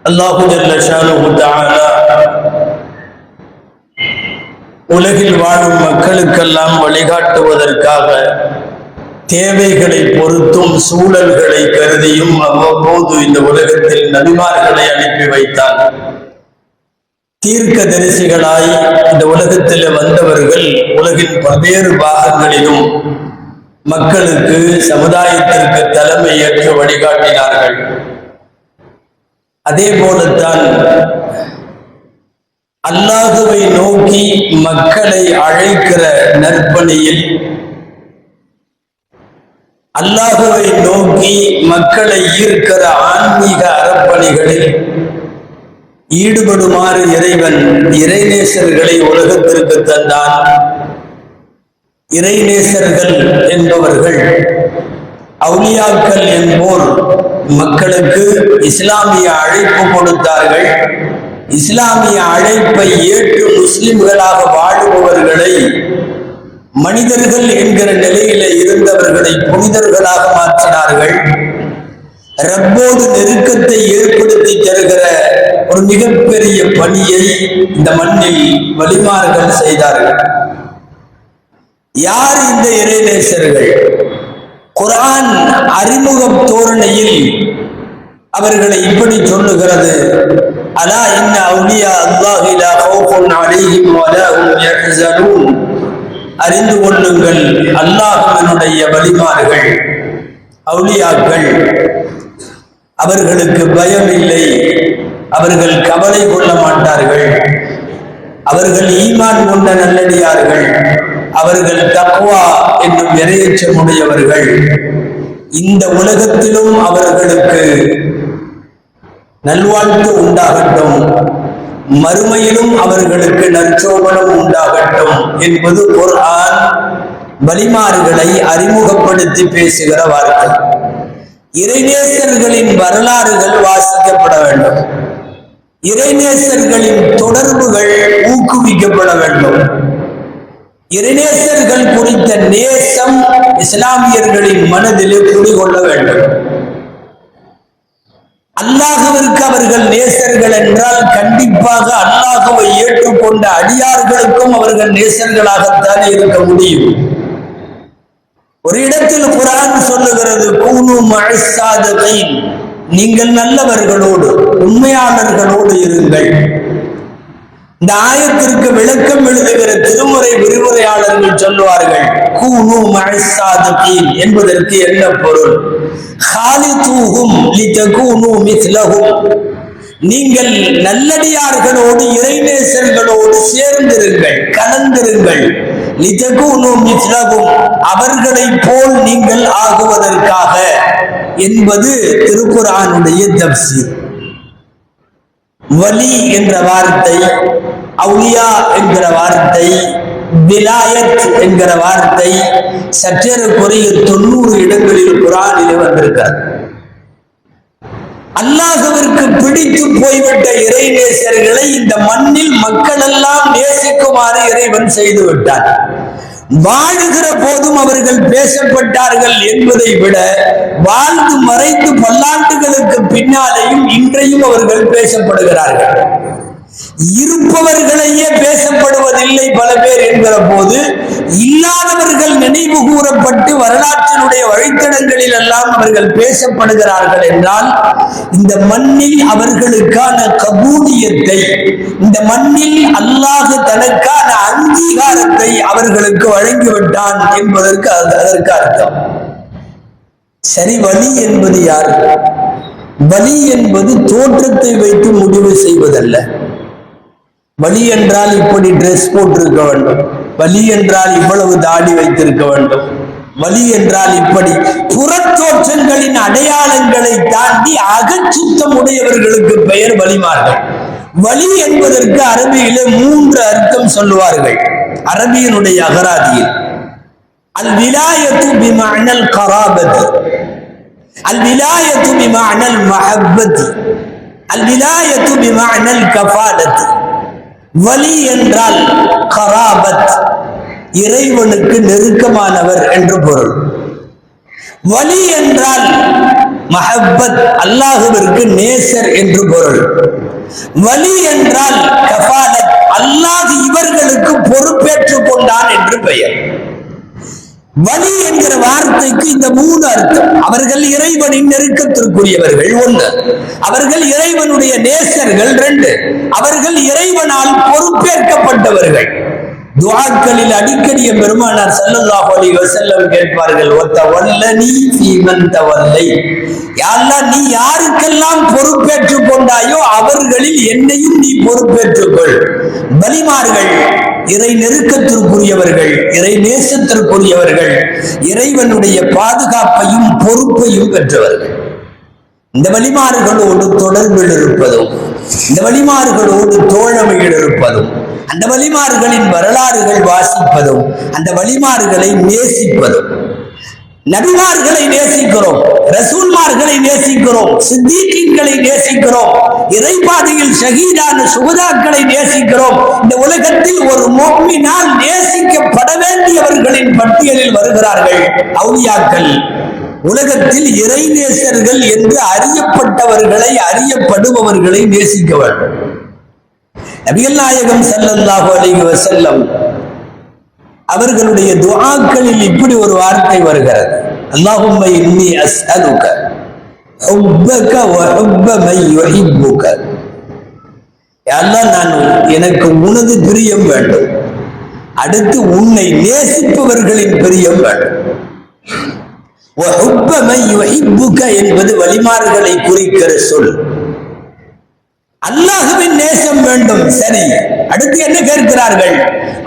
அல்லாஹு ஜல்ல ஷானுஹு தஆலா உலகில் வாழும் மக்களுக்கெல்லாம் வழிகாட்டுவதற்காக தேவைகளை பொறுத்தும் சூழல்களை கருதியும் அவ்வப்போது இந்த உலகத்தில் நபிமார்களை அனுப்பி வைத்தார். தீர்க்க தரிசிகளாய் இந்த உலகத்தில் வந்தவர்கள் உலகின் பல்வேறு பாகங்களிலும் மக்களுக்கு சமுதாயத்திற்கு தலைமை ஏற்று வழிகாட்டினார்கள். அதே போலத்தான் அல்லாஹுவை நோக்கி மக்களை அழைக்கிற நற்பணியில், அல்லாஹுவை நோக்கி மக்களை ஈர்க்கிற ஆன்மீக அறப்பணிகளில் ஈடுபடுமாறு இறைவன் இறைநேசர்களை உலகத்திற்கு தந்தான். இறைநேசர்கள் என்பவர்கள் அவுலியாக்கள் என்போர் மக்களுக்கு இஸ்லாமிய அழைப்பு கொடுத்தார்கள். இஸ்லாமிய அழைப்பை ஏற்று முஸ்லிம்களாக வாழுபவர்களை, மனிதர்கள் என்கிற நிலையில இருந்தவர்களை புனிதர்களாக மாற்றினார்கள். ரப்போடு நெருக்கத்தை ஏற்படுத்தி தருகிற ஒரு மிகப்பெரிய பணியை இந்த மண்ணில் வலிமார்கள் செய்தார்கள். யார் இந்த இறைநேசர்கள்? குர்ஆன் அறிமுக தோரணையில் அவர்களை இப்படி சொல்லுகிறது: அலா இன்ன அவுலியா அல்லாஹி லா கௌஃபுன் அலைஹிம் வலா ஹும் யஹ்ஸனூன். அறிந்து கொள்ளுங்கள், அல்லாஹ்வினுடைய வலிமார்கள், அவுலியாக்கள், அவர்களுக்கு பயம் இல்லை, அவர்கள் கவலை கொள்ள மாட்டார்கள், அவர்கள் ஈமான் கொண்ட நல்லடியார்கள், அவர்கள் தக்வா என்னும் இறையச்சமுடையவர்கள். இந்த உலகத்திலும் அவர்களுக்கு நல்வாழ்வு உண்டாகட்டும், மறுமையிலும் அவர்களுக்கு நற்சோபனம் உண்டாகட்டும் என்பது குர்ஆன் வலிமார்களை அறிமுகப்படுத்தி பேசுகிற வார்த்தை. இறைநேசர்களின் வரலாறுகள் வாசிக்கப்பட வேண்டும். இறைநேசர்களின் தொடர்புகள் ஊக்குவிக்கப்பட வேண்டும். இறைநேசர்கள் குறித்த நேசம் இஸ்லாமியர்களின் மனதிலே குடிகொள்ள வேண்டும். அல்லாஹுவிற்கு அவர்கள் நேசர்கள் என்றால் கண்டிப்பாக அல்லாஹுவை ஏற்றுக்கொண்ட அடியார்களுக்கும் அவர்கள் நேசர்களாகத்தான் இருக்க முடியும். ஒரு இடத்தில் குர்ஆன் சொல்லுகிறது, கூனு மஅஸ் ஸாதிகீன், நீங்கள் நல்லவர்களோடு, உண்மையாளர்களோடு இருங்கள். இந்த ஆயத்திற்கு விளக்கம் எழுதுகிற திருமுறை விரிவுரையாளர்கள் சொல்லுவார்கள், கூனு மஅஸ் ஸாதிகீன் என்பதற்கு என்ன பொருள்? காலிதூஹும் லிதகூனு மிஸ்லஹும், நீங்கள் நல்லடியார்களோடு, இறைநேசர்களோடு சேர்ந்திருங்கள், கலந்திருங்கள். லிதகூனு மிஸ்லஹும், அவர்களை போல் நீங்கள் ஆகுவதற்காக என்பது திருக்குர்ஆனுடைய தஃப்சீர். வலி என்ற வார்த்தை, அவுலியா என்கிற வார்த்தை, விலாயத் என்கிற வார்த்தை சற்றேறக்குறைய 90 இடங்களில் குர்ஆனில் வந்திருக்கிறது. அல்லாஹ்விற்கு பிடித்து போய்விட்ட இறைநேசர்களை இந்த மண்ணில் மக்கள் எல்லாம் நேசிக்குமாறு இறைவன் செய்து விட்டார். வாழுகிற போதும் அவர்கள் பேசப்பட்டார்கள் என்பதை விட வாழ்ந்து மறைந்து பல்லாண்டுகளுக்கு பின்னாலேயும் இன்றையும் அவர்கள் பேசப்படுகிறார்கள். இருப்பவர்களையே பேசப்படுவதில்லை பல பேர் என்கிற போது, இல்லாதவர்கள் நினைவு கூறப்பட்டு வரலாற்றினுடைய வழித்தடங்களில் எல்லாம் அவர்கள் பேசப்படுகிறார்கள் என்றால், இந்த மண்ணில் அவர்களுக்கான கபூலியத்தை, இந்த மண்ணில் அல்லாஹ் தனக்கான அங்கீகாரத்தை அவர்களுக்கு வழங்கிவிட்டான் என்பதற்கு அதற்கு அர்த்தம். சரி, வலி என்பது யார்? வலி என்பது தோற்றத்தை வைத்து முடிவு செய்வதல்ல. வலி என்றால் இப்படி டிரெஸ் போட்டிருக்க வேண்டும், வலி என்றால் இவ்வளவு தாடி வைத்திருக்க வேண்டும், வலி என்றால் இப்படி புறத்தோற்றங்களின் அடையாளங்களை தாண்டி அகச்சுத்தம் உடையவர்களுக்கு பெயர் வலிமார்கள். வலி என்பதற்கு அரபியிலே 3 அர்த்தம் சொல்லுவார்கள். அரபியனுடைய அகராதியில் அல் விலாயத்து பிமஅனல் கராபத், அல் விலாயத்து பிமஅனல் மஹப்பத், அல் விலாயத்து பிமஅனல் கஃபாலத். வலி என்றால் கராபத், இறைவனுக்கு நெருக்கமானவர் என்று பொருள். வலி என்றால் மஹப்பத், அல்லாஹுவிற்கு நேசர் என்று பொருள். வலி என்றால் கஃபாலத், அல்லாஹ் இவர்களுக்கு பொறுப்பேற்றுக் கொண்டான் என்று பெயர். வலி என்கிற வார்த்தைக்கு இந்த 3 அர்த்தம். அவர்கள் இறைவனின் நெருக்கத்திற்குரியவர்கள் 1, அவர்கள் இறைவனுடைய நேசர்கள் 2, அவர்கள் இறைவனால் பொறுப்பேற்கப்பட்டவர்கள். துஆக்களில் அடிக்கடி பெருமானார் ஸல்லல்லாஹு அலைஹி வஸல்லம் கேட்பார்கள், வத்தவல்லனி ஃபீமன் தவல்லை, யா அல்லாஹ் நீ யாருக்கெல்லாம் பொறுப்பேற்றுக் கொண்டாயோ அவர்களில் என்னையும் நீ பொறுப்பேற்றுக்கொள். வலிமார்கள் இறை நெருக்கத்திற்குரியவர்கள், இறை நேசத்திற்குரியவர்கள், இறைவனுடைய பாதுகாப்பையும் பொறுப்பையும் பெற்றவர்கள். இந்த வலிமார்களோடு தொடர்பில் இருப்பதும், இந்த வலிமார்களோடு தோழமையில் இருப்பதும், அந்த வலிமார்களின் வரலாறுகள் வாசிப்பதும், அந்த வலிமார்களை நேசிப்பதும். நபிமார்களை நேசிக்கிறோம், ரசூல்மார்களை நேசிக்கிறோம், சித்தீக்கீன்களை நேசிக்கிறோம், இறைபாதையில் ஷஹீதான சுகதாக்களை நேசிக்கிறோம். இந்த உலகத்தில் ஒரு முஃமினால் நேசிக்கப்பட வேண்டியவர்களின் பட்டியலில் வருகிறார்கள் அவுலியாக்கள். உலகத்தில் இறைநேசர்கள் என்று அறியப்பட்டவர்களை, அறியப்படுபவர்களை நேசிக்க வேண்டும். நபிகள் நாயகம் ஸல்லல்லாஹு அலைஹி வஸல்லம் அவர்களுடைய துஆக்களில் இப்படி ஒரு வார்த்தை வருகிறது, அல்லாஹும்ம இன்னி அஸ்அலுக ஹுப்பக வ ஹுப்ப மன் யுஹிப்புக. யா அல்லாஹ், நான் எனக்கு உனது பிரியம் வேண்டும், அடுத்து உன்னை நேசிப்பவர்களின் பிரியம் வேண்டும். வ ஹுப்ப மன் யுஹிப்புக என்பது வலிமார்களை குறிக்கிற சொல். அல்லாஹுவின் நேசம் வேண்டும், சரி. அடுத்து என்ன கேட்கிறார்கள்?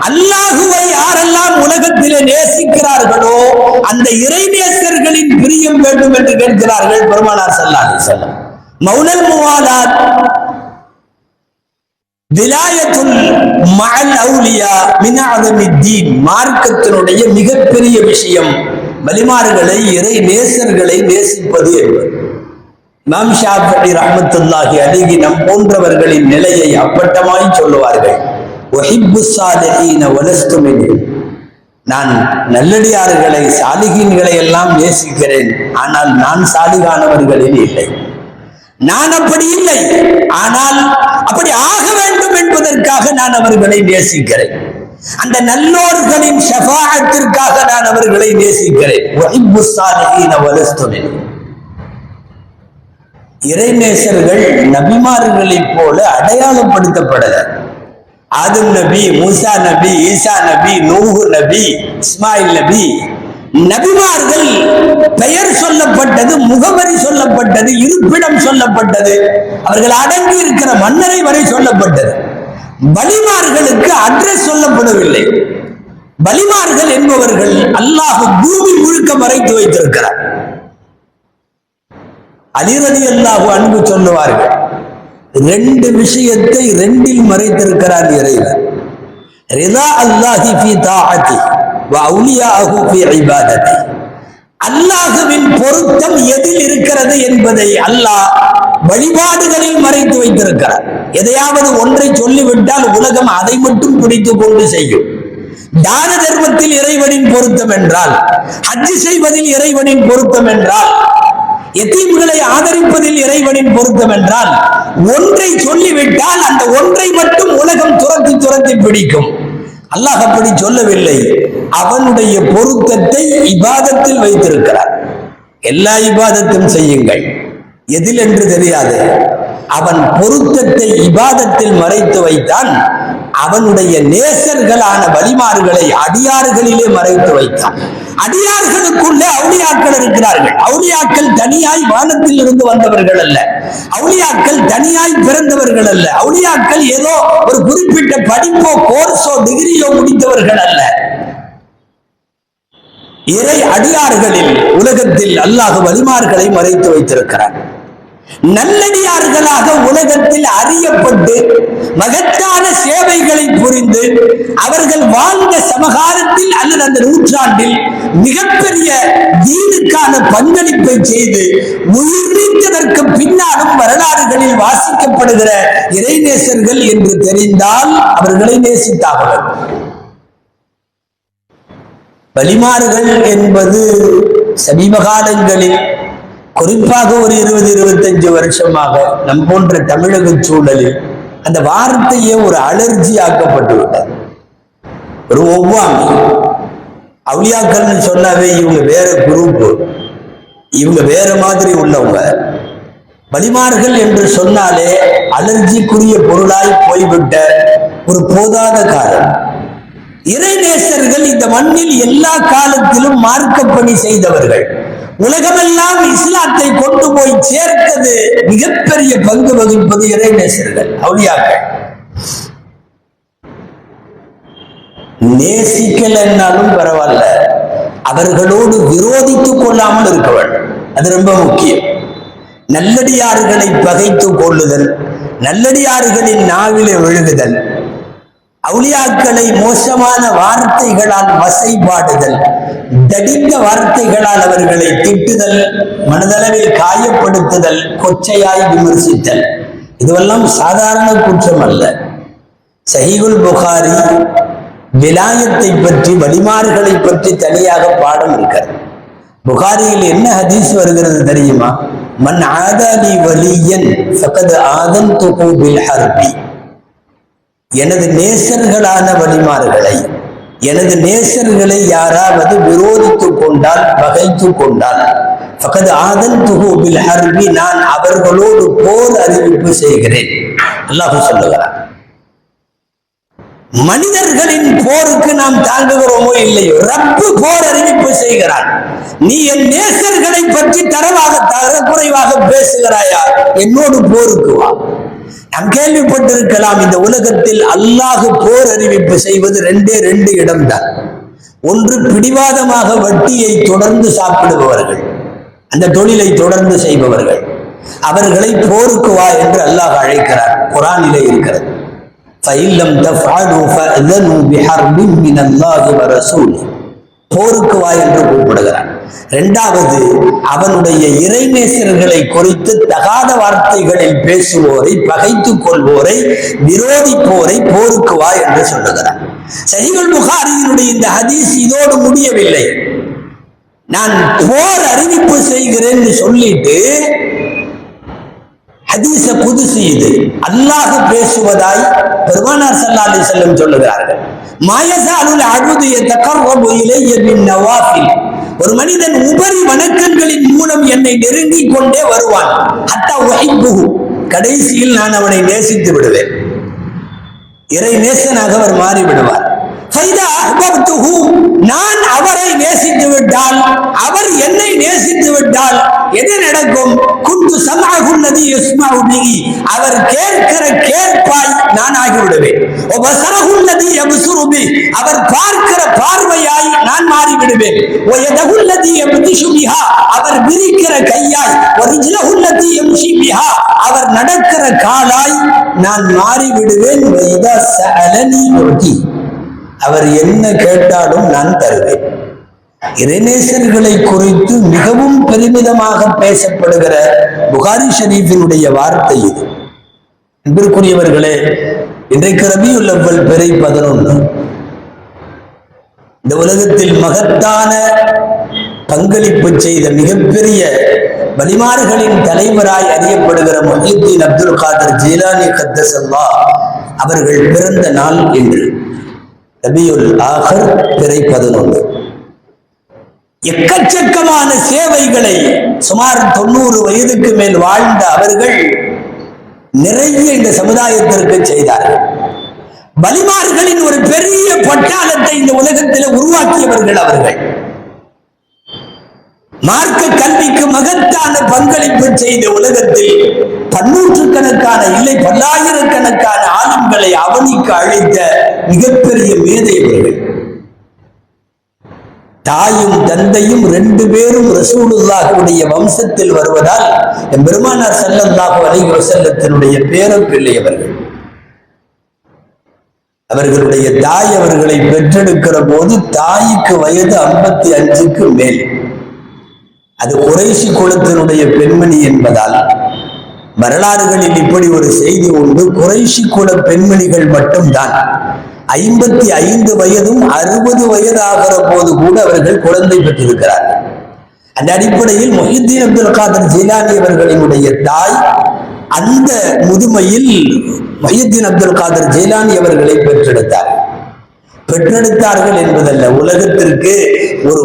அல்லாஹுவை யாரெல்லாம் உலகத்திலே நேசிக்கிறார்களோ அந்த இறை நேசர்களின் பிரியம் வேண்டும் என்று கேட்கிறார்கள் பெருமானார் ஸல்லல்லாஹு அலைஹி வஸல்லம். மௌனல் முவாலாத் விலாயத்துல் மஅல் அவுலியா மின் அஸமித்தீன், மார்க்கத்தினுடைய மிகப்பெரிய விஷயம் வலிமார்களை, இறை நேசர்களை நேசிப்பது என்பது. இமாம் ஷாஃபிஈ ரஹ்மத்துல்லாஹி அலைஹி நம் போன்றவர்களின் நிலையை அப்பட்டமாய் சொல்லுவார்கள், உஹிப்பு ஸாலிஹீன வலஸ்து மின்ஹும். நான் நல்லடியார்களை, சாலிஹீன்களை எல்லாம் நேசிக்கிறேன், ஆனால் நான் சாலிகானவர்களில் இல்லை. நான் அப்படி இல்லை, ஆனால் அப்படி ஆக வேண்டும் என்பதற்காக நான் அவர்களை நேசிக்கிறேன். அந்த நல்லோர்களின் ஷஃபாஅத்திற்காக நான் அவர்களை நேசிக்கிறேன். உஹிப்பு ஸாலிஹீன வலஸ்து மின்ஹும். இறைநேசர்கள் நபிமார்களைப் போல அடையாளப்படுத்தப்படல. ஆதம் நபி, மூசா நபி, ஈசா நபி, நூஹ் நபி, இஸ்மாயில் நபி, நபிமார்கள் பெயர் சொல்லப்பட்டது, முகவரி சொல்லப்பட்டது, இருப்பிடம் சொல்லப்பட்டது, அவர்கள் அடங்கி இருக்கிற மன்னரை வரை சொல்லப்பட்டது. வலிமார்களுக்கு அட்ரஸ் சொல்லப்படவில்லை. வலிமார்கள் என்பவர்கள் அல்லாஹ் பூமி முழுக்க மறைத்து வைத்திருக்கிறார். அலி ரலியல்லாஹு அன்ஹு சொல்லுவார்கள், 2 விஷயத்தை 2இல் மறைத்திருக்கிறார் இறைவன். ரிதா அல்லாஹி ஃபீ தாஅத்தி வ அவுலியாஹு ஃபீ இபாதத்தி. அல்லாஹ்வின் பொருத்தம் எதில் இருக்கிறது என்பதை அல்லாஹ் வழிபாடுகளில் மறைத்து வைத்திருக்கிறார். எதையாவது ஒன்றை சொல்லிவிட்டால் உலகம் அதை மட்டும் பிடித்துக் கொண்டு செய்யும். தான தர்மத்தில் இறைவனின் பொருத்தம் என்றால், ஹஜ் செய்வதில் இறைவனின் பொருத்தம் என்றால், எத்தீம்களை ஆதரிப்பதில் இறைவனின் பொருத்தம் என்றால், ஒன்றை சொல்லிவிட்டால் அந்த ஒன்றை மட்டும் உலகம் துரத்தி துரத்தி பிடிக்கும். அல்லாஹ் அப்படி சொல்லவில்லை. அவனுடைய பொருத்தத்தை இபாதத்தில் வைத்திருக்கிறார். எல்லா இபாதத்தும் செய்யுங்கள், எதில் என்று தெரியாது. அவன் பொருத்தத்தை இபாதத்தில் மறைத்து வைத்தான். அவனுடைய நேசர்களான வலிமார்களை அடியார்களிலே மறைத்து வைத்தான். அடியார்களுக்குள்ளே அவுலியாக்கள் இருக்கிறார்கள். அவுலியாக்கள் தனியாய் வானத்தில் இருந்து வந்தவர்கள் அல்ல. அவுலியாக்கள் தனியாய் பிறந்தவர்கள் அல்ல. அவுலியாக்கள் ஏதோ ஒரு குறிப்பிட்ட படிப்போ கோர்ஸோ டிகிரியோ முடித்தவர்கள் அல்ல. இறை அடியார்களில் உலகத்தில் அல்லாஹ் வலிமார்களை மறைத்து வைத்திருக்கிறார். நல்லடியார்களாக உலகத்தில் அறியப்பட்டு மகத்தான சேவைகளை புரிந்து அவர்கள் வாழ்ந்த சமகாலத்தில் அல்லது அந்த நூற்றாண்டில் மிகப்பெரிய தீனுக்கான பங்களிப்பை செய்து உயிர் நீத்ததற்கு பின்னாலும் வரலாறுகளில் வாசிக்கப்படுகிற இறைநேசர்கள் என்று தெரிந்தால் அவர்களை நேசித்தார்கள். வலிமார்கள் என்பது சமீப காலங்களில் குறிப்பாக ஒரு 20-25 வருஷமாக நம் போன்ற தமிழக சூழலில் அந்த வார்த்தையே ஒரு அலர்ஜி ஆக்கப்பட்டு விட்டது. ஒரு ஒவ்வாமை. அவுலியாக்கள்னு சொன்னாவே இவங்க வேற குரூப், இவங்க வேற மாதிரி உள்ளவங்க. வலிமார்கள் என்று சொன்னாலே அலர்ஜிக்குரிய பொருளாய் போய்விட்ட ஒரு போதாத காலம். இறைநேசர்கள் இந்த மண்ணில் எல்லா காலத்திலும் மார்க்கப்பணி செய்தவர்கள். உலகமெல்லாம் இஸ்லாத்தை கொண்டு போய் சேர்த்தது மிகப்பெரிய பங்கு வகிப்பது இறைநேசர்கள், அவுலியாக்கள். நேசிக்கலன்னாலும் பரவாயில்ல, அவர்களோடு விரோதித்துக் கொள்ளாமல் இருக்க வேண்டும். அது ரொம்ப முக்கியம். நல்லடியார்களை பகைத்துக் கொள்ளுதல், நல்லடியார்களின் நாவிலே விழுகுதல், அவுலியாக்களை மோசமான வார்த்தைகளால் வசைபாடுதல், தடிந்த வார்த்தைகளால் அவர்களை திட்டுதல், மனதளவில் காயப்படுத்துதல், கொச்சையாய் விமர்சித்தல், இதுவெல்லாம் சாதாரண குற்றம் அல்ல. சஹீஹுல் புகாரி விலாயத்தை பற்றி, வலிமார்களை பற்றி தனியாக பாடம் இருக்கிறது. புகாரியில் என்ன ஹதீஸ் வருகிறது தெரியுமா? மன் ஆதாலி வலியன் ஃபகத் ஆதன்துஹு பில் ஹர்பி. எனது நேசர்களான வலிமார்களை, எனது நேசர்களை யாராவது விரோதித்துக் கொண்டால், பகைத்துக் கொண்டால், ஃபகத் ஆதன்துஹு பில் ஹர்பி, நான் அவர்களோடு போர் அறிவிப்பு செய்கிறேன். அல்லாஹ் சொல்லுகிறார். மனிதர்களின் போருக்கு நாம் தாங்குகிறோமோ இல்லையோ, ரப்பு போர் அறிவிப்பு செய்கிறான். நீ என் நேசர்களை பற்றி தரக்குறைவாக பேசுகிறாயா, என்னோடு போருக்கு வா. நாம் கேள்விப்பட்டிருக்கலாம், இந்த உலகத்தில் அல்லாஹ் போர் அறிவிப்பு செய்வது ரெண்டு இடம்தான். ஒன்று, பிடிவாதமாக வட்டியை தொடர்ந்து சாப்பிடுபவர்கள், அந்த தொழிலை தொடர்ந்து செய்பவர்கள், அவர்களை போருக்கு வா என்று அல்லாஹ் அழைக்கிறார். குர்ஆனிலே இருக்கிறது. فَإِلَّمْ تَفْعَلُوا فَأْذَنُوا بِحَرْبٍ مِّنَ اللَّهِ وَرَسُولِهِ. போருக்கு வா என்று கூப்பிடுகிறார். இரண்டாவது, அவனுடைய இறைநேசர்களை குறித்து தகாத வார்த்தைகளில் பேசுவோரை, பகைத்துக் கொள்வோரை, விரோதிப்போரை போருக்கு வா என்று சொல்லுகிறார். சஹீஹுல் புகாரியினுடைய இந்த ஹதீஸ் இதோடு முடியவில்லை. நான் போர் அறிவிப்பு செய்கிறேன் சொல்லிட்டு, ஹதீஸ குதுசி இது, அல்லாஹ் பேசுவதாய் பெருமானார் ஸல்லல்லாஹு அலைஹி வஸல்லம் சொல்லுகிறார்கள். மாயஸாலுல் அப்து யதகர்ரபு இலைய பின் நவாஃபில். ஒரு மனிதன் உபரி வணக்கங்களின் மூலம் என்னை நெருங்கிக் கொண்டே வருவான். ஹத்தா உஹிப்புஹு, கடைசியில் நான் அவனை நேசித்து விடுவேன். இறை நேசனாக அவர் மாறி விடுவார். ஃபைதா அஹ்பப்துஹு, நான் அவரை நேசித்து விட்டால், அவர் என்னை நேசித்து விட்டால் என்ன நடக்கும்? குந்து சமஅஹு அல்லதி யஸ்மஉ பிஹி, அவர் கேட்கிற கேட்பாய் நான் ஆகிவிடுவேன். வ பஸரஹு அல்லதி யப்ஸுரு பிஹி, அவர் பார்க்கிற பார்வையாய் நான் மாறி விடுவேன். வ யதஹு அல்லதி யப்திஷு பிஹா, அவர் விரிக்கிற கையாய். வ ரிஜ்லஹு அல்லதி யம்ஷி பிஹா, அவர் நடக்கிற காலாய் நான் மாறி விடுவேன். வ இதா சஅலனி உதி, அவர் என்ன கேட்டாலும் நான் தருவேன். இறைநேசர்களை குறித்து மிகவும் பெருமிதமாக பேசப்படுகிற புகாரி ஷரீஃபினுடைய வார்த்தை இது. அன்பிற்குரியவர்களே, இன்றைக்கு ரபியுல் அவ்வல் பிறை 11. இந்த உலகத்தில் மகத்தான பங்களிப்பு செய்த மிகப்பெரிய வலிமார்களின் தலைவராய் அறியப்படுகிற முஹியுத்தீன் அப்துல் காதர் ஜீலானி கத்தஸல்லாஹ் அவர்கள் பிறந்த நாள் என்று ரபியுல் ஆஹிர் பிறை 11. எக்கச்சக்கமான சேவைகளை சுமார் 90 வயதுக்கு மேல் வாழ்ந்த அவர்கள் நிறைய இந்த சமுதாயத்திற்கு செய்தார்கள். வலிமார்களின் ஒரு பெரிய பட்டாளத்தை இந்த உலகத்தில் உருவாக்கியவர்கள் அவர்கள். மார்க்க கல்விக்கு மகத்தான பங்களிப்பு செய்த உலகத்தில் பன்னூற்றுக்கணக்கான இல்லை பல்லாயிரக்கணக்கான ஆளுங்களை அவனிக்கு அழைத்த மிகப்பெரிய மேதையவர்கள். தாயும் தந்தையும் 2 பேரும் ரசூலுல்லாஹ்வுடைய வம்சத்தில் வருவதால் பெருமானார் ஸல்லல்லாஹு அலைஹி வஸல்லத்தினுடைய பேரப்பிள்ளை அவர்கள். அவர்களுடைய தாய் அவர்களை பெற்றெடுக்கிற போது தாய்க்கு வயது 55க்கு மேல். அது குறைஷி குலத்தினுடைய பெண்மணி என்பதால் வரலாறுகளில் இப்படி ஒரு செய்தி உண்டு. குறைஷி குல பெண்மணிகள் மட்டும்தான் 55 வயதும் 60 வயது ஆகிற போது கூட அவர்கள் குழந்தை பெற்றிருக்கிறார்கள். அந்த அடிப்படையில் முஹித்தீன் அப்துல் காதர் ஜீலானி அவர்களினுடைய தாய் அந்த முதுமையில் முஹித்தீன் அப்துல் காதர் ஜீலானி அவர்களை பெற்றெடுத்தார்கள் என்பதல்ல, உலகத்திற்கு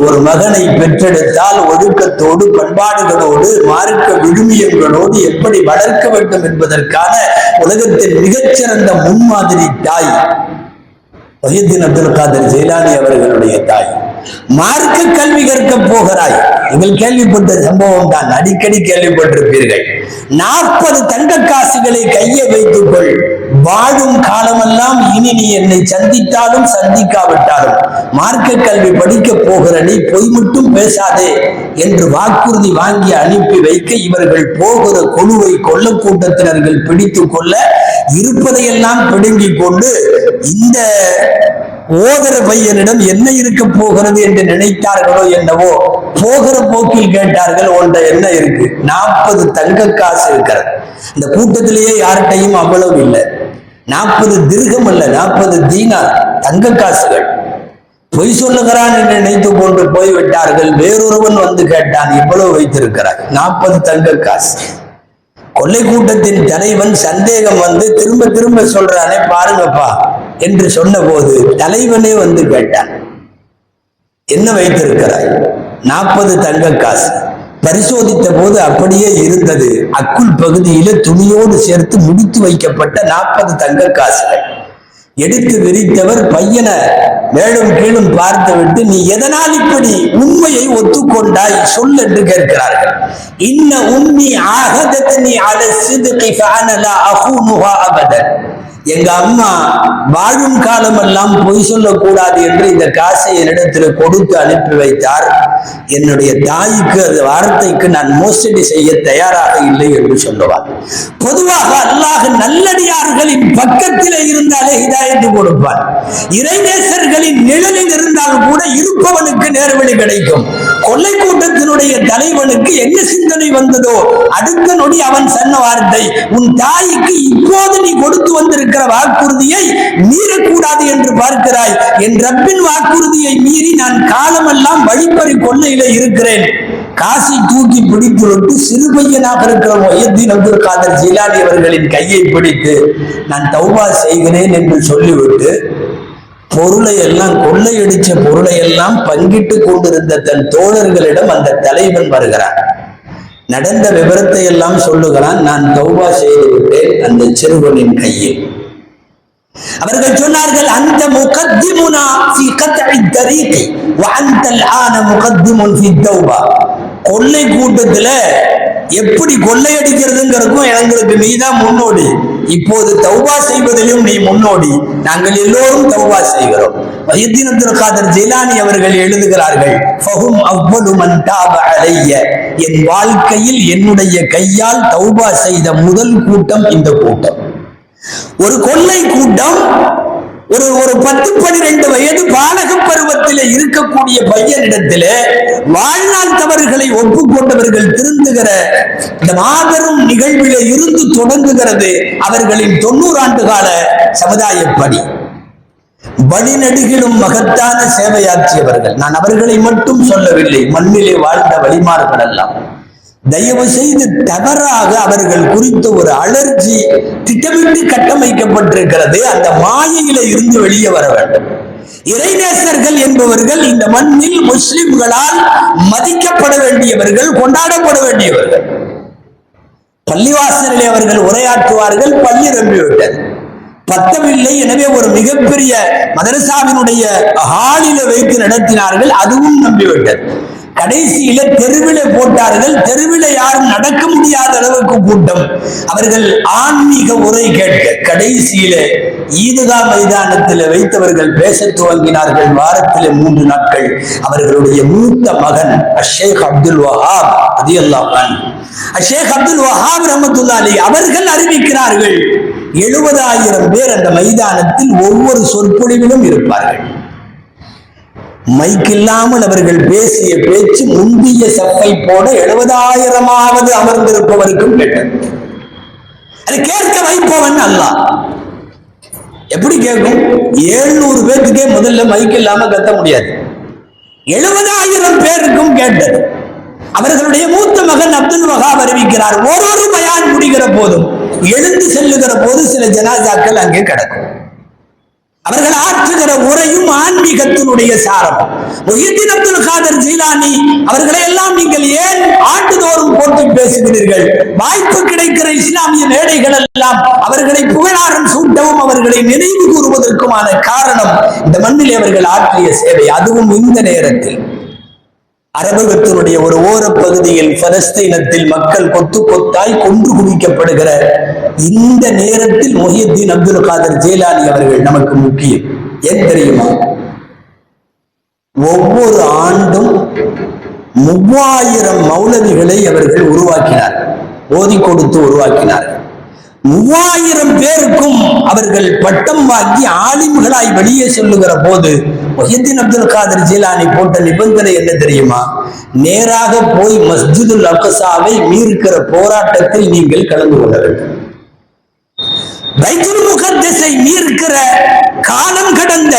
ஒரு மகனை பெற்றெடுத்தால் ஒழுக்கத்தோடு பண்பாடுகளோடு மார்க்க விழுமியங்களோடு எப்படி வளர்க்க வேண்டும் என்பதற்கான உலகத்தின் மிகச்சிறந்த முன்மாதிரி தாய் முஹித்தீன் அப்துல் காதர் ஜீலானி அவர்களுடைய தாய். மார்க்க கல்வி கற்க போகிறாய். நீங்கள் கேள்விப்பட்ட சம்பவம் தான், அடிக்கடி கேள்விப்பட்டிருப்பீர்கள். 40 தங்க காசுகளை கையை வைத்துக் கொள், வாழும் காலமெல்லாம் இனி நீ என்னை சந்தித்தாலும் சந்திக்காவிட்டாலும் மார்க்க கல்வி படிக்க போகிற நீ பொய் மட்டும் பேசாதே என்று வாக்குறுதி வாங்கி அனுப்பி வைக்க, இவர்கள் போகிற குழுவை கொள்ள கூட்டத்தினர்கள் பிடித்துக் கொள்ள இருப்பதையெல்லாம் பிடுங்கிக் கொண்டு இந்த ஓதர பையனிடம் என்ன இருக்க போகிறது என்று நினைத்தார்களோ என்னவோ, போகிற போக்கில் கேட்டார்கள், ஒன்ற என்ன இருக்கு? 40 தங்க காசு இருக்கிறது. இந்த கூட்டத்திலேயே யார்கிட்டையும் அவ்வளவு இல்லை. 40 திர்கம் அல்ல, 40 தீனார் தங்க காசுகள். பொய் சொல்லுகிறான் என்று நினைத்து கொண்டு போய்விட்டார்கள். வேறொருவன் வந்து கேட்டான், இவ்வளவு வைத்திருக்கிறார். 40 தங்க காசு. கொள்ளை கூட்டத்தின் தலைவன் சந்தேகம் வந்து திரும்ப திரும்ப சொல்றானே பாருங்கப்பா என்று சொன்ன போது தலைவனே வந்து கேட்டான், என்ன வைத்திருக்கிறாய்? 40 தங்க காசு. பரிசோதித்த போது அப்படியே இருந்தது. அக்குள் பகுதியில துணியோடு சேர்த்து முடித்து வைக்கப்பட்ட 40 தங்க காசுகள். எடுத்து விரித்தவர் பையனை மேலும் கீழும் பார்த்து விட்டு, நீ எதனால் இப்படி உண்மையை ஒத்துக்கொண்டாய் சொல் என்று கேட்கிறார்கள். இன்ன உம்மி ஆஹதத்னி அல சித்கி ஃபஅன லா அஹூனுஹா அபதன். எங்க அம்மா வாழும் காலமெல்லாம் பொய் சொல்லக்கூடாது என்று இந்த காசை என்னிடத்தில் கொடுத்து அனுப்பி வைத்தார். என்னுடைய தாய்க்கு அந்த வார்த்தைக்கு நான் மோசடி செய்ய தயாராக இல்லை என்று சொல்லுவார். பொதுவாக அல்லாஹ் நல்லடியார்களின் பக்கத்திலே இருந்தாலே ஹிதாயத்து கொடுப்பார். இறைநேசர்களின் நிழலில் இருந்தால் கூட இருப்பவனுக்கு நேர்வழி கிடைக்கும். கொள்ளை கூட்டத்தினுடைய தலைவனுக்கு என்ன சிந்தனை வந்ததோ அடுத்த நொடி அவன் சொன்ன வார்த்தை, உன் தாய்க்கு இப்போது நீ கொடுத்து வந்திருக்கிற வாக்குறுதியை மீறக்கூடாது என்று பார்க்கிறாய். என் ரப்பின் வாக்குறுதியை மீறி நான் காலமெல்லாம் வழிப்பறி கொள்ளையில இருக்கிறேன். காசை தூக்கி பிடித்து விட்டு சிறு பையனாக இருக்கிற முஹித்தீன் அப்துல் காதர் ஜீலானி அவர்களின் கையை பிடித்து நான் தௌபா செய்கிறேன் என்று சொல்லிவிட்டு பொருளை எல்லாம் கொள்ளையடிச்ச பொருளை எல்லாம் பங்கிட்டு கொண்டிருந்த தன் தோழர்களிடம் அந்த தலைவன் வருகிறான். நடந்த விவரத்தை எல்லாம் சொல்லுகிறான். நான் தௌபா செய்து விட்டேன் அந்த சிறுவனின் கையில். அவர்கள் சொன்னார்கள், அந்த முகத்திமுனா ஃபீ கத்இ தரீகி வ அன்தல் ஆன முகத்திமுன் ஃபீ தௌபா. கொள்ளை கூட்டத்துல எப்படி கொள்ளையடிக்கிறதுங்கிறதுக்கும் எங்களுக்கு நீதான் முன்னோடி, இப்போது தௌபா செய்வதிலும் நீ முன்னோடி. நாங்கள் எல்லோரும் தௌபா செய்கிறோம். முஹித்தீன் அப்துல் காதர் ஜீலானி அவர்கள் எழுதுகிறார்கள், ஃபஹும் அவ்வலு மன் தாப அலைய. என் வாழ்க்கையில் என்னுடைய கையால் தௌபா செய்த முதல் கூட்டம் இந்த கூட்டம். ஒரு கொள்ளை கூட்டம் ஒரு 10-12 வயது பாலக பருவத்தில் இருக்கக்கூடிய பையனிடத்திலே வாழ்நாள் தவறுகளை ஒப்புக்கொண்டவர்கள் திருந்துகிற இந்த மாபெரும் நிகழ்விலே இருந்து தொடங்குகிறது அவர்களின் 90 ஆண்டு கால சமுதாய பணி. வழிநெடுகிலும் மகத்தான சேவையாற்றியவர்கள். நான் அவர்களை மட்டும் சொல்லவில்லை, மண்ணிலே வாழ்ந்த வழிமார்கள் எல்லாம். தயவு செய்து தவறாக அவர்கள் குறித்த ஒரு அலர்ஜி திட்டமிட்டு கட்டமைக்கப்பட்டிருக்கிறது. அந்த மாயையில இருந்து வெளியே வர வேண்டும். இறைநேசர்கள் என்பவர்கள் இந்த மண்ணில் முஸ்லிம்களால் மதிக்கப்பட வேண்டியவர்கள், கொண்டாடப்பட வேண்டியவர்கள். பள்ளிவாசலிலே அவர்கள் உரையாற்றுவார்கள், பள்ளி நம்பிவிட்டது, பத்தவில்லை. எனவே ஒரு மிகப்பெரிய மதரசாவினுடைய ஹாலில வைத்து நடத்தினார்கள், அதுவும் நம்பிவிட்டது. கடைசியில தெருவில போட்டார்கள். தெருவில யாரும் நடக்க முடியாத அளவுக்கு கூட்டம். அவர்கள் ஆன்மீக உரை கேட்க கடைசியில ஈதுகா மைதானத்தில் வைத்தவர்கள் பேச துவங்கினார்கள். வாரத்திலே 3 நாட்கள். அவர்களுடைய மூத்த மகன் ஷேக் அப்துல் வஹாப் ரலியல்லாஹு அன்ஹு, ஷேக் அப்துல் வஹாப் ரஹ்மத்துல்லாஹி அலைஹி அவர்கள் அறிவிக்கிறார்கள், 70,000 பேர் அந்த மைதானத்தில் ஒவ்வொரு சொற்பொழிவிலும் இருப்பார்கள். மைக் இல்லாமல் அவர்கள் பேசிய பேச்சு முந்திய சப்பை போட 70,000ஆவது அமர்ந்திருப்பவருக்கும் கேட்டது. அது கேட்க வைப்பவன் அல்லாஹ். எப்படி கேட்கும்? 700 பேருக்கே முதல்ல மைக் இல்லாம கத்த முடியாது. 70,000 பேருக்கும் கேட்டது. அவர்களுடைய மூத்த மகன் அப்துல் வஹாப் அறிவிக்கிறார், ஒரு பயான் முடிகிற போதும் எழுந்து செல்லுகிற போது சில ஜனாசாக்கள் அங்கே கிடக்கும். அவர்கள் ஆற்றுகிற உரையும் ஆன்மீகத்தினுடைய சாரம். முஹித்தீன் அப்துல் காதர் ஜீலானி அவர்களை எல்லாம் நீங்கள் ஏன் ஆண்டுதோறும் போட்டு பேசுகிறீர்கள்? வாய்ப்பு கிடைக்கிற இஸ்லாமிய மேடைகள் எல்லாம் அவர்களை புகழாரம் சூட்டவும் அவர்களை நினைவு கூறுவதற்குமான காரணம் இந்த மண்ணில் அவர்கள் ஆற்றிய சேவை. அதுவும் இந்த நேரத்தில் அரபகத்தினுடைய ஒரு ஓரப்பகுதியில் பலஸ்தீனத்தில் மக்கள் கொத்து கொத்தாய் கொன்று குவிக்கப்படுகிற இந்த நேரத்தில் முஹித்தீன் அப்துல் காதர் ஜீலானி அவர்கள் நமக்கு முக்கியம். ஏன் தெரியுமா? ஒவ்வொரு ஆண்டும் 3000 மௌலவிகளை அவர்கள் உருவாக்கினார், ஓதி கொடுத்து உருவாக்கினார்கள். 3000 பேருக்கும் அவர்கள் பட்டம் வாங்கி ஆலிம்களாய் வெளியே சொல்லுகிற போது முஹித்தீன் அப்துல் காதர் ஜீலானி போட்ட நிபந்தனை என்ன தெரியுமா? நேராக போய் மஸ்ஜிதுல் அக்ஸாவை மீட்கிற போராட்டத்தில் நீங்கள் கலந்து கொள்ள வேண்டும். பைத்துல் முகத்தஸை மீட்கிற காலம் கடந்த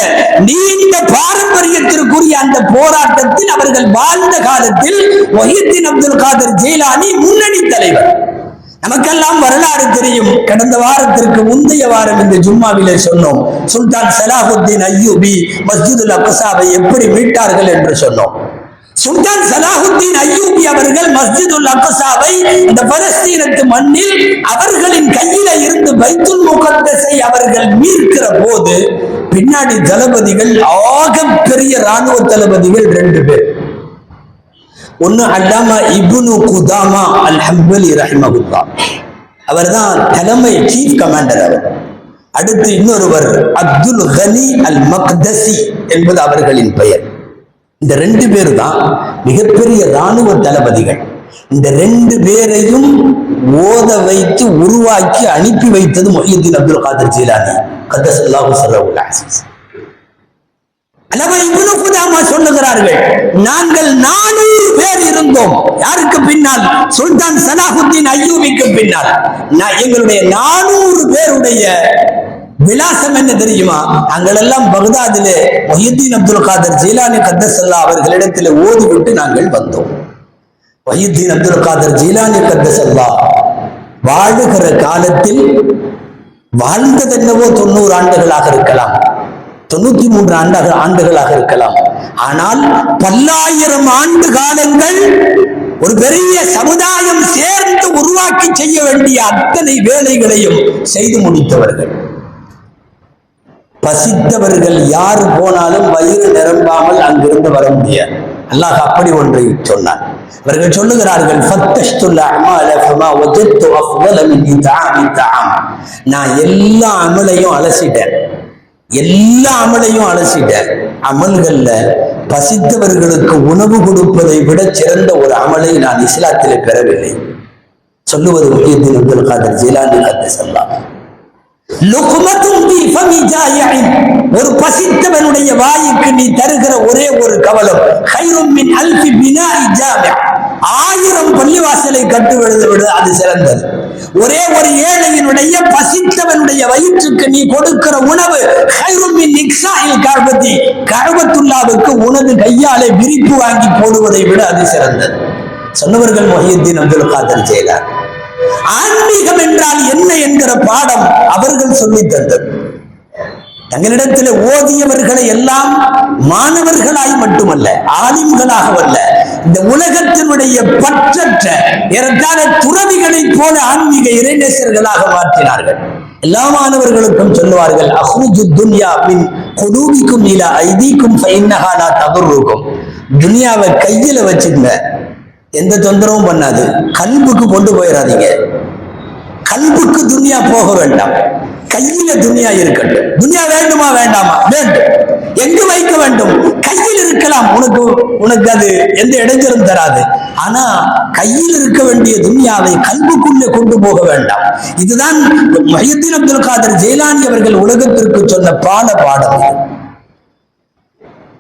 நீண்ட பாரம்பரியத்திற்குரிய அந்த போராட்டத்தில் அவர்கள் வாழ்ந்த காலத்தில் முஹித்தீன் அப்துல் காதர் ஜீலானி முன்னணி தலைவர். நமக்கெல்லாம் வரலாறு தெரியும். கடந்த வாரத்திற்கு முந்தைய வாரம் இந்த ஜும்மாவிலே சொன்னோம், சுல்தான் சலாஹுத்தீன் அய்யூபி மஸ்ஜிதுல் அக்ஸாவை எப்படி மீட்டார்கள் என்று சொன்னோம். சுல்தான் சலாஹுத்தீன் அய்யூபி அவர்கள் மஸ்ஜிதுல் அக்ஸாவை இந்த பலஸ்தீனத்து மண்ணில் அவர்களின் கையில இருந்து பைத்துல் முகத்தஸை அவர்கள் மீட்கிற போது பின்னாடி தளபதிகள், ஆக பெரிய ராணுவ தளபதிகள் 2 பேர். ஒன்னு அல்லாமா இப்னு குதாமா அல் ஹம்பலி ரஹிமஹுல்லாஹ், அவர்தான் தலைமை சீஃப் கமாண்டர் அவர். அடுத்து இன்னொருவர் அப்துல் கனி அல் மக்தசி என்பது அவர்களின் பெயர். இந்த 2 பேர் தான் மிகப்பெரிய ராணுவ தளபதிகள். இந்த 2 பேரையும் ஓத வைத்து உருவாக்கி அனுப்பி வைத்தது முஹித்தீன் அப்துல் காதர் ஜீலானி கத்தஸல்லாஹு ஸர்ரஹுல் அஸீஸ். சொல்லுகிறார்கள், நாங்கள் 400 பேர் இருந்தோம். யாருக்கு பின்னால்? சுல்தான் சலாஹுத்தீன் அய்யூபிக்கு பின்னால். எங்களுடைய 400 பேருடைய விலாசம் என்ன தெரியுமா? நாங்களெல்லாம் பகதாதிலே முஹித்தீன் அப்துல் காதர் ஜீலானி கத்தஸல்லாஹ் அவர்களிடத்தில் ஓதிவிட்டு நாங்கள் வந்தோம். முஹித்தீன் அப்துல் காதர் ஜீலானி கத்தஸல்லாஹ் வாழுகிற காலத்தில் வாழ்ந்தது என்னவோ 90 ஆண்டுகளாக இருக்கலாம், 93 ஆண்டுகளாக இருக்கலாம். ஆனால் பல்லாயிரம் ஆண்டு காலங்கள் ஒரு பெரிய சமுதாயம் சேர்ந்து உருவாக்கி செய்ய வேண்டிய அத்தனை வேலைகளையும் செய்து முடித்தவர்கள். பசித்தவர்கள் யார் போனாலும் வயிறு நிரம்பாமல் அங்கிருந்து வர முடியாது. அல்லாஹ் அப்படி ஒன்றை சொன்னார். அவர்கள் சொல்லுகிறார்கள், நான் எல்லா அமலையும் அலசிட்டேன், எல்லா அமலையும் அலசிட்டேன். அமல்கள்ல பசித்தவர்களுக்கு உணவு கொடுப்பதை விட சிறந்த ஒரு அமலை நான் இஸ்லாத்திலே பெறவில்லை. சொல்லுவது முஹித்தீன் அப்துல் காதர் ஜீலானி கத்தஸல்லாஹ். ஒரு பசித்தவனுடைய வாய்க்கு நீ தருகிற ஒரே ஒரு கவலம், 1000 பள்ளிவாசலை கட்டுவதை விட அது சிறந்தது. ஒரே ஒரு ஏழையினுடைய பசித்தவனுடைய வயிற்றுக்கு நீ கொடுக்கிற உணவு கஅபத்துல்லாஹ்வுக்கு உனது கையாலே விரிப்பு வாங்கி போடுவதை விட அது சிறந்தது. சொன்னவர்கள் முஹித்தீன் அப்துல் காதர் ஜீலானி. ஆன்மீகம் என்றால் என்ன என்கிற பாடம் அவர்கள் சொல்லி தந்தது. தங்களிடத்தில் ஓதியவர்களை எல்லாம் மாணவர்களாய் மட்டுமல்ல, ஆலிம்களாகவல்ல, இந்த உலகத்தினுடைய பற்றற்ற ஏறத்தாழ துறவிகளைப் போல ஆன்மீக இறைநேசர்களாக மாற்றினார்கள். எல்லா மாணவர்களுக்கும் சொல்லுவார்கள், அஹ்ருஜு துன்யா மின் குலூபிக்கும் இலா ஐதீக்கும் ஃபஇன்னஹா லா ததுர்ருக்கும். துன்யாவை கையில வச்சுங்க, எந்த தொந்தரவும் பண்ணாது. கல்புக்கு கொண்டு போயிடாதீங்க. கல்புக்கு துன்யா போக வேண்டாம், கையில துன்யா இருக்கட்டும். துன்யா வேண்டுமா வேண்டாமா? வேண்டும். எங்கு வைக்க வேண்டும்? கையில் இருக்கலாம். உனக்கு அது எந்த இடைஞ்சலும் தராது. ஆனா கையில் இருக்க வேண்டிய துன்யாவை கல்புக்குள்ளே கொண்டு போக வேண்டாம். இதுதான் முஹித்தீன் அப்துல் காதர் ஜீலானி அவர்கள் உலகத்திற்கு சொன்ன பாடம்.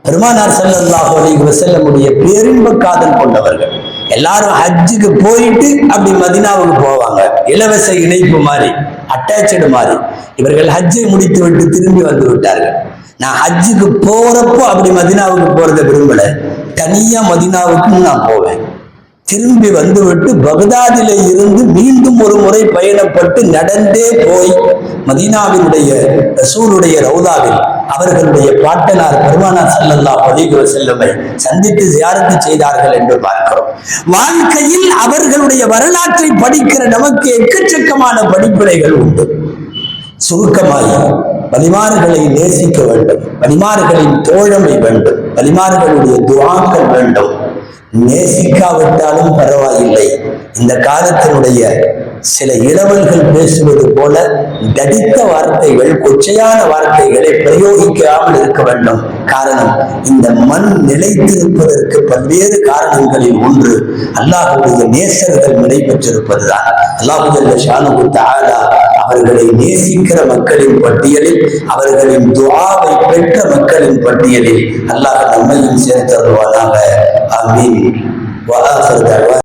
பெருமானார் ஸல்லல்லாஹு அலைஹி வஸல்லமுடைய பேரின்ப காதல் கொண்டவர்கள். எல்லாரும் ஹஜ்ஜுக்கு போயிட்டு அப்படி மதீனாவுக்கு போவாங்க, இலவச இணைப்பு மாதிரி, அட்டாச்சு மாதிரி. இவர்கள் ஹஜ்ஜை முடித்து விட்டு திரும்பி வந்து விட்டார்கள். நான் ஹஜ்ஜுக்கு போறப்போ அப்படி மதீனாவுக்கு போறதை விரும்பல, தனியா மதீனாவுக்கும் நான் போவேன். திரும்பி வந்துவிட்டு பகதாதிலே இருந்து மீண்டும் ஒரு முறை பயணப்பட்டு நடந்தே போய் மதீனாவினுடைய ரசூலுடைய ரவுதாவில் அவர்களுடைய பாட்டனார் பெருமானார் ஸல்லல்லாஹு அலைஹி வஸல்லமை சந்தித்து ஜியாரத்து செய்தார்கள் என்று பார்க்கிறோம். வாழ்க்கையில் அவர்களுடைய வரலாற்றை படிக்கிற நமக்கு எக்கச்சக்கமான படிப்பினைகள் உண்டு. சுருக்கமாய் வலிமார்களை நேசிக்க வேண்டும், வலிமார்களின் தோழமை வேண்டும், வலிமார்களுடைய துஆக்கள் வேண்டும். நேசிக்காவிட்டாலும் பரவாயில்லை, இந்த காலத்தினுடைய சில இளவல்கள் பேசுவது போல தடித்த வார்த்தைகள், கொச்சையான வார்த்தைகளை பிரயோகிக்காமல் இருக்க வேண்டும். காரணம், இந்த மண் நிலைத்திருப்பதற்கு பல்வேறு காரணங்களில் ஒன்று அல்லாஹ்வுடைய நேசர்கள் நிலை பெற்றிருப்பதுதான். அல்லாஹ் ஜல்ல ஷானுஹு தஆலா அவர்களை நேசிக்கிற மக்களின் பட்டியலில், அவர்களின் துஆவை பெற்ற மக்களின் பட்டியலில் அல்லாஹ் நம்மையும் சேர்த்தருவானாக. ஆமீன்.